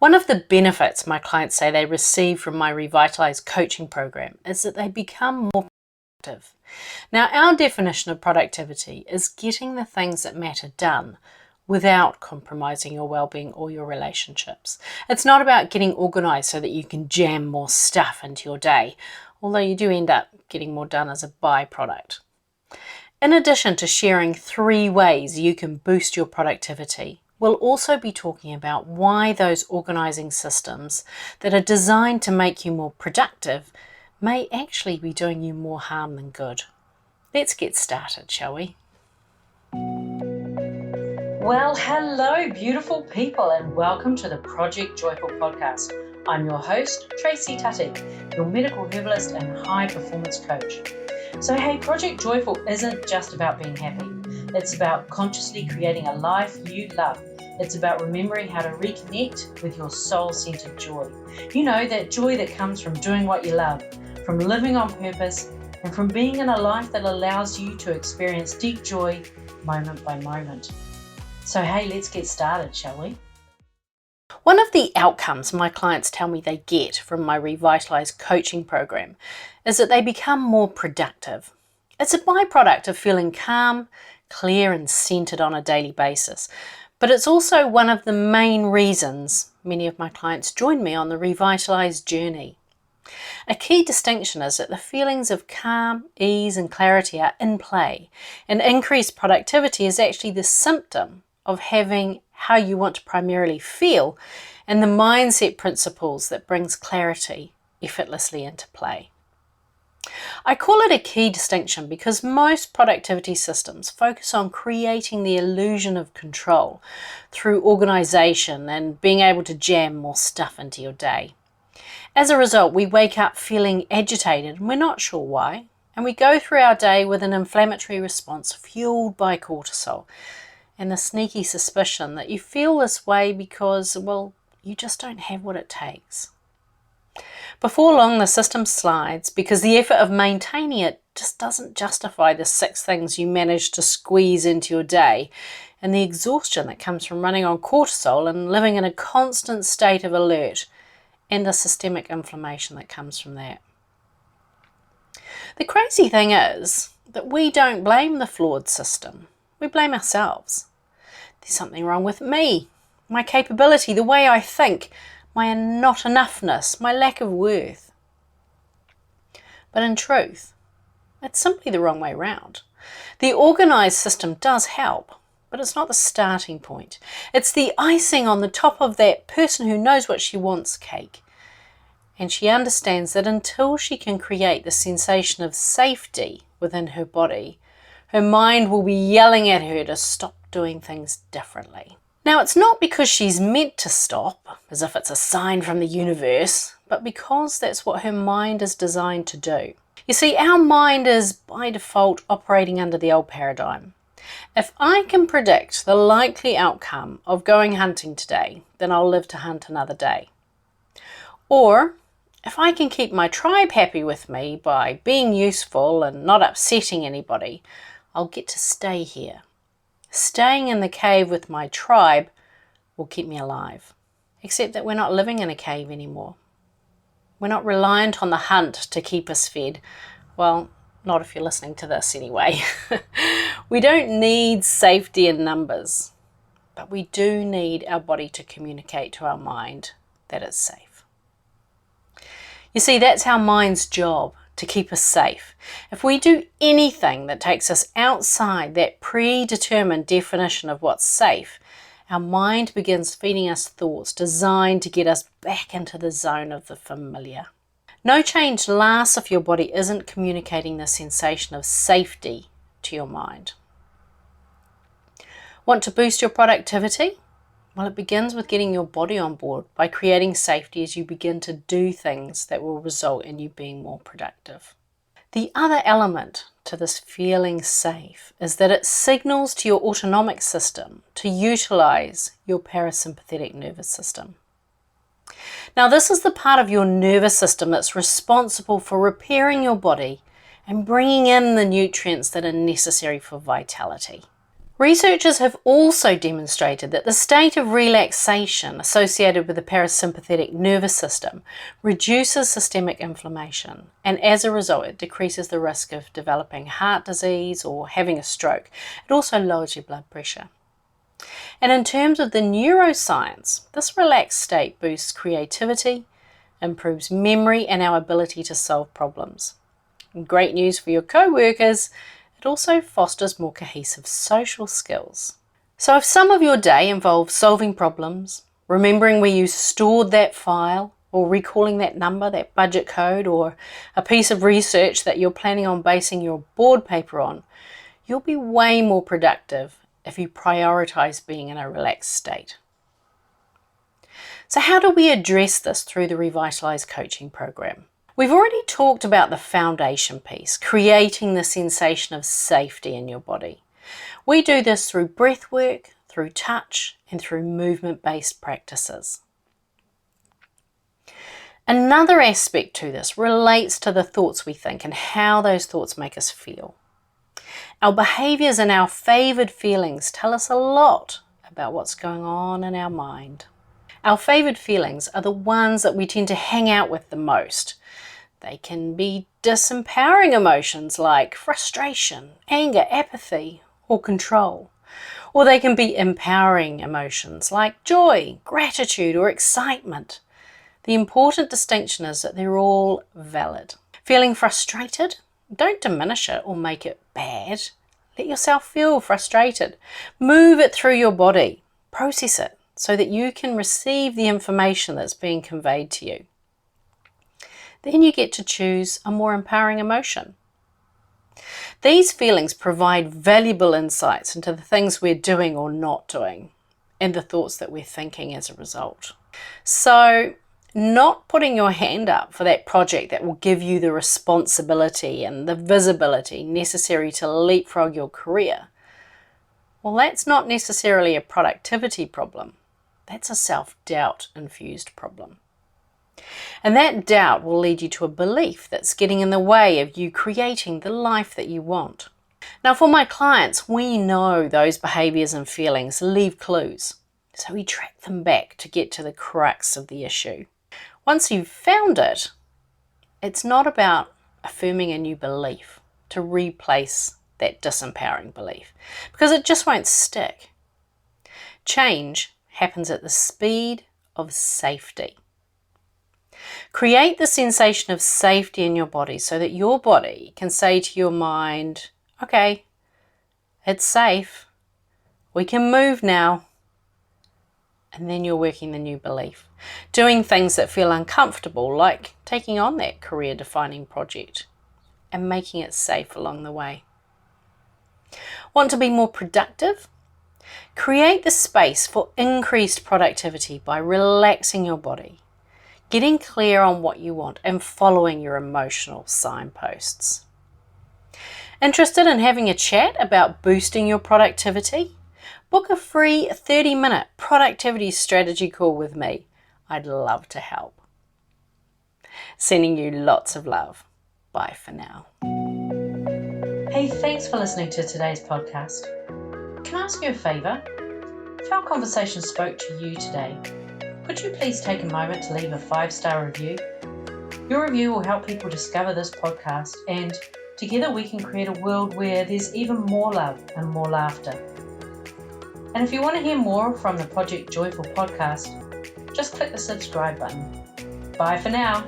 One of the benefits my clients say they receive from my Revitalize coaching program is that they become more productive. Now, our definition of productivity is getting the things that matter done without compromising your well-being or your relationships. It's not about getting organized so that you can jam more stuff into your day, although you do end up getting more done as a byproduct. In addition to sharing 3 ways you can boost your productivity, we'll also be talking about why those organizing systems that are designed to make you more productive may actually be doing you more harm than good. Let's get started, shall we? Well, hello, beautiful people, and welcome to the Project Joyful podcast. I'm your host, Tracy Tutty, your medical herbalist and high performance coach. So, hey, Project Joyful isn't just about being happy. It's about consciously creating a life you love. It's about remembering how to reconnect with your soul-centered joy. You know, that joy that comes from doing what you love, from living on purpose, and from being in a life that allows you to experience deep joy moment by moment. So hey, let's get started, shall we? One of the outcomes my clients tell me they get from my Revitalize coaching program is that they become more productive. It's a byproduct of feeling calm, clear, and centered on a daily basis. But it's also one of the main reasons many of my clients join me on the Revitalize journey. A key distinction is that the feelings of calm, ease, and clarity are in play, and increased productivity is actually the symptom of having how you want to primarily feel and the mindset principles that brings clarity effortlessly into play. I call it a key distinction because most productivity systems focus on creating the illusion of control through organization and being able to jam more stuff into your day. As a result, we wake up feeling agitated and we're not sure why, and we go through our day with an inflammatory response fueled by cortisol and the sneaky suspicion that you feel this way because, well, you just don't have what it takes. Before long, the system slides because the effort of maintaining it just doesn't justify the 6 things you manage to squeeze into your day and the exhaustion that comes from running on cortisol and living in a constant state of alert and the systemic inflammation that comes from that. The crazy thing is that we don't blame the flawed system. We blame ourselves. There's something wrong with me, my capability, the way I think, my not enoughness, my lack of worth. But in truth, it's simply the wrong way round. The organised system does help, but it's not the starting point. It's the icing on the top of that person who knows what she wants cake. And she understands that until she can create the sensation of safety within her body, her mind will be yelling at her to stop doing things differently. Now, it's not because she's meant to stop, as if it's a sign from the universe, but because that's what her mind is designed to do. You see, our mind is by default operating under the old paradigm. If I can predict the likely outcome of going hunting today, then I'll live to hunt another day. Or, if I can keep my tribe happy with me by being useful and not upsetting anybody, I'll get to stay here. Staying in the cave with my tribe will keep me alive. Except that we're not living in a cave anymore. We're not reliant on the hunt to keep us fed. Well, not if you're listening to this anyway. We don't need safety in numbers, but we do need our body to communicate to our mind that it's safe. You see, that's our mind's job, to keep us safe. If we do anything that takes us outside that predetermined definition of what's safe, our mind begins feeding us thoughts designed to get us back into the zone of the familiar. No change lasts if your body isn't communicating the sensation of safety to your mind. Want to boost your productivity? Well, it begins with getting your body on board by creating safety as you begin to do things that will result in you being more productive. The other element to this feeling safe is that it signals to your autonomic system to utilize your parasympathetic nervous system. Now, this is the part of your nervous system that's responsible for repairing your body and bringing in the nutrients that are necessary for vitality. Researchers have also demonstrated that the state of relaxation associated with the parasympathetic nervous system reduces systemic inflammation, and as a result it decreases the risk of developing heart disease or having a stroke. It also lowers your blood pressure. And in terms of the neuroscience, this relaxed state boosts creativity, improves memory and our ability to solve problems. And great news for your co-workers, it also fosters more cohesive social skills. So if some of your day involves solving problems, remembering where you stored that file, or recalling that number, that budget code, or a piece of research that you're planning on basing your board paper on, you'll be way more productive if you prioritize being in a relaxed state. So how do we address this through the Revitalise coaching program? We've already talked about the foundation piece, creating the sensation of safety in your body. We do this through breath work, through touch, and through movement-based practices. Another aspect to this relates to the thoughts we think and how those thoughts make us feel. Our behaviours and our favoured feelings tell us a lot about what's going on in our mind. Our favoured feelings are the ones that we tend to hang out with the most. They can be disempowering emotions like frustration, anger, apathy, or control. Or they can be empowering emotions like joy, gratitude, or excitement. The important distinction is that they're all valid. Feeling frustrated? Don't diminish it or make it bad. Let yourself feel frustrated. Move it through your body. Process it so that you can receive the information that's being conveyed to you. Then you get to choose a more empowering emotion. These feelings provide valuable insights into the things we're doing or not doing, and the thoughts that we're thinking as a result. So, not putting your hand up for that project that will give you the responsibility and the visibility necessary to leapfrog your career, well, that's not necessarily a productivity problem. That's a self-doubt infused problem. And that doubt will lead you to a belief that's getting in the way of you creating the life that you want. Now, for my clients, we know those behaviours and feelings leave clues, so we track them back to get to the crux of the issue. Once you've found it, it's not about affirming a new belief to replace that disempowering belief, because it just won't stick. Change happens at the speed of safety. Create the sensation of safety in your body so that your body can say to your mind, okay, it's safe, we can move now. And then you're working the new belief, doing things that feel uncomfortable, like taking on that career-defining project and making it safe along the way. Want to be more productive? Create the space for increased productivity by relaxing your body, getting clear on what you want and following your emotional signposts. Interested in having a chat about boosting your productivity? Book a free 30-minute productivity strategy call with me. I'd love to help. Sending you lots of love. Bye for now. Hey, thanks for listening to today's podcast. Can I ask you a favour? If our conversation spoke to you today, could you please take a moment to leave a 5-star review? Your review will help people discover this podcast, and together we can create a world where there's even more love and more laughter. And if you want to hear more from the Project Joyful podcast, just click the subscribe button. Bye for now.